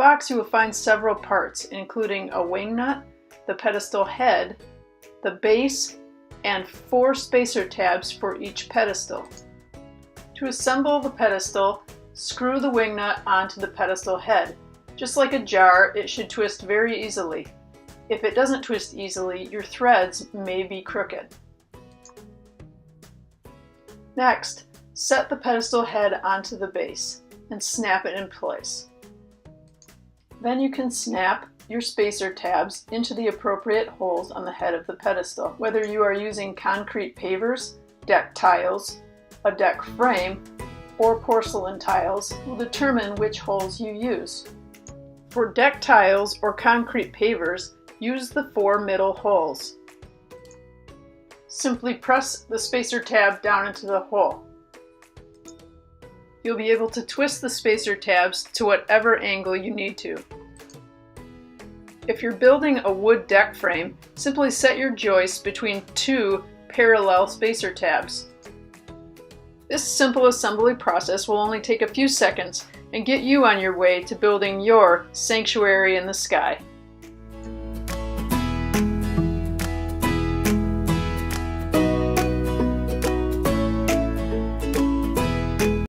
box you will find several parts, including a wing nut, the pedestal head, the base, and 4 spacer tabs for each pedestal. To assemble the pedestal, screw the wing nut onto the pedestal head. Just like a jar, it should twist very easily. If it doesn't twist easily, your threads may be crooked. Next, set the pedestal head onto the base and snap it in place. Then you can snap your spacer tabs into the appropriate holes on the head of the pedestal. Whether you are using concrete pavers, deck tiles, a deck frame, or porcelain tiles will determine which holes you use. For deck tiles or concrete pavers, use the 4 middle holes. Simply press the spacer tab down into the hole. You'll be able to twist the spacer tabs to whatever angle you need to. If you're building a wood deck frame, simply set your joists between 2 parallel spacer tabs. This simple assembly process will only take a few seconds and get you on your way to building your sanctuary in the sky.